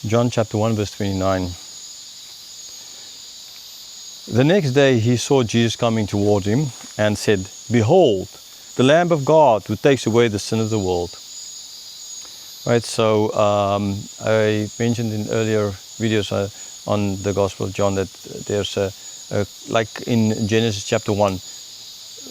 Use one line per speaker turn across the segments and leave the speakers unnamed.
John chapter 1 verse 29. The next day he saw Jesus coming toward him and said, "Behold, the Lamb of God who takes away the sin of the world." Right, so I mentioned in earlier videos on the Gospel of John that there's like in Genesis chapter 1,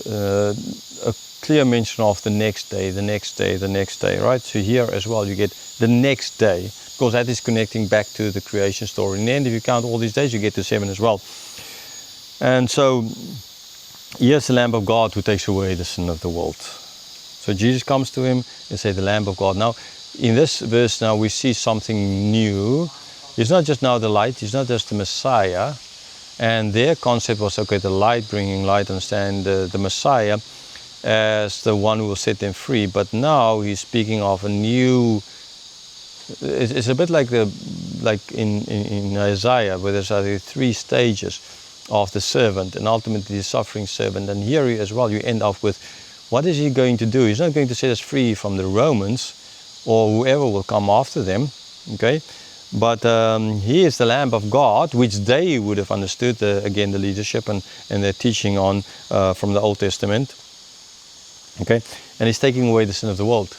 a clear mention of the next day, the next day, the next day, right? So here as well you get the next day, because that is connecting back to the creation story. In the end, if you count all these days, you get to 7 as well. And so here's the Lamb of God who takes away the sin of the world. So Jesus comes to him and says, the Lamb of God. Now, in this verse now we see something new. He's not just now the light, he's not just the Messiah. And their concept was, okay, the light, bringing light, understand the Messiah as the one who will set them free. But now he's speaking of a new, it's a bit like in Isaiah, where there's 3 stages of the servant and ultimately the suffering servant. And here as well you end up with, what is he going to do? He's not going to set us free from the Romans or whoever will come after them, okay? But he is the Lamb of God, which they would have understood, again, the leadership and their teaching on from the Old Testament, okay? And he's taking away the sin of the world.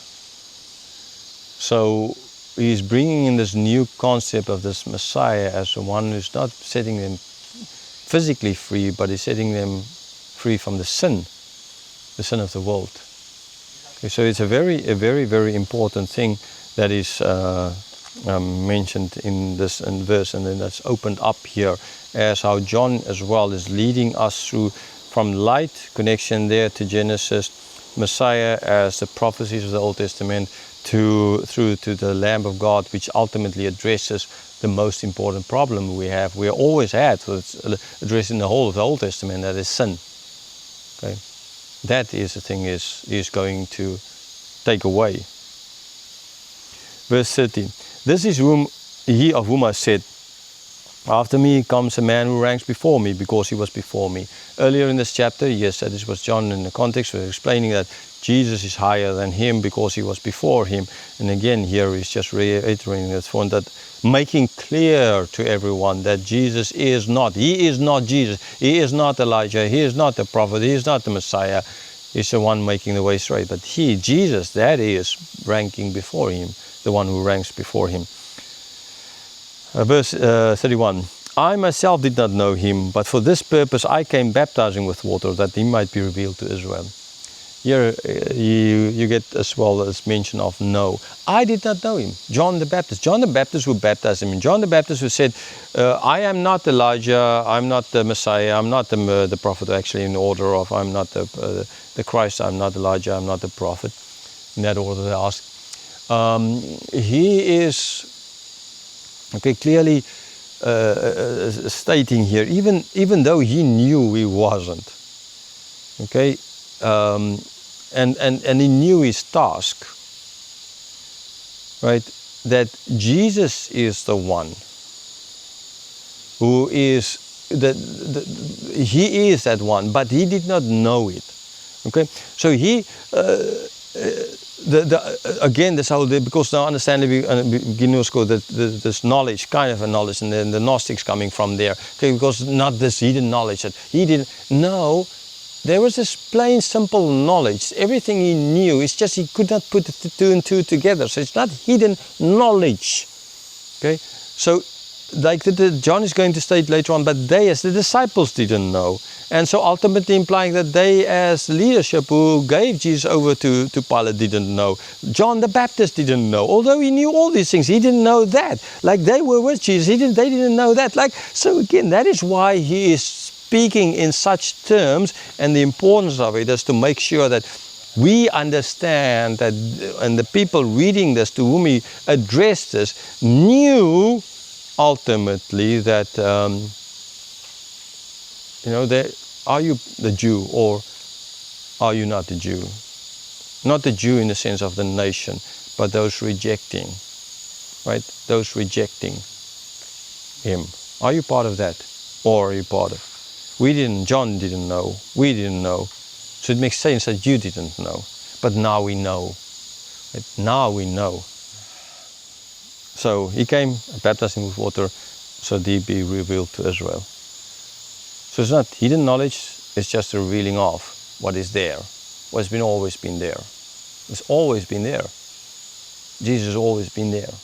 So he's bringing in this new concept of this Messiah as the one who's not setting them physically free, but he's setting them free from the sin of the world. Okay, so it's a very, very important thing that is mentioned in this verse, and then that's opened up here as how John as well is leading us through from light connection there to Genesis, Messiah as the prophecies of the Old Testament, through to the Lamb of God, which ultimately addresses the most important problem we always had, so it's addressing the whole of the Old Testament, that is sin. Okay, that is the thing is going to take away. Verse 13. This is he of whom I said, after me comes a man who ranks before me, because he was before me. Earlier in this chapter, yes, that was John in the context, was explaining that Jesus is higher than him because he was before him. And again, here he's just reiterating that point, that making clear to everyone that Jesus is not, he is not Jesus, he is not Elijah, he is not the prophet, he is not the Messiah, he's the one making the way straight. But he, Jesus, that is ranking before him, the one who ranks before him. Verse 31. I myself did not know him, but for this purpose I came baptizing with water, that he might be revealed to Israel. Here you get as well as mention of know. I did not know him. John the Baptist. John the Baptist who baptized him. John the Baptist who said, I am not Elijah, I'm not the Messiah, I'm not the prophet, actually in order of, I'm not the Christ, I'm not Elijah, I'm not the prophet. In that order they ask. He is, okay, clearly stating here, even though he knew he wasn't, okay, and he knew his task, right, that Jesus is the one who is, he is that one, but he did not know it, okay, so he, again, that's how because now understandably, beginning of school, that this knowledge, kind of a knowledge, and then the Gnostics coming from there, okay, because not this hidden knowledge that he didn't know. There was this plain, simple knowledge. Everything he knew, it's just he could not put the 2 and 2 together. So it's not hidden knowledge. Okay, so like John is going to state later on, but they as the disciples didn't know. And so ultimately implying that they as leadership who gave Jesus over to Pilate didn't know. John the Baptist didn't know. Although he knew all these things, he didn't know that. Like they were with Jesus, they didn't know that. Like, so again, that is why he is speaking in such terms, and the importance of it is to make sure that we understand that, and the people reading this, to whom he addressed this, knew ultimately that, you know, are you the Jew or are you not the Jew? Not the Jew in the sense of the nation, but those rejecting, right? Those rejecting him. Are you part of that? Or are you part of? John didn't know, we didn't know. So it makes sense that you didn't know. But now we know. Right? Now we know. So he came and baptized him with water so that he be revealed to Israel. So it's not hidden knowledge, it's just a revealing of what is there, what's been always been there. It's always been there. Jesus has always been there.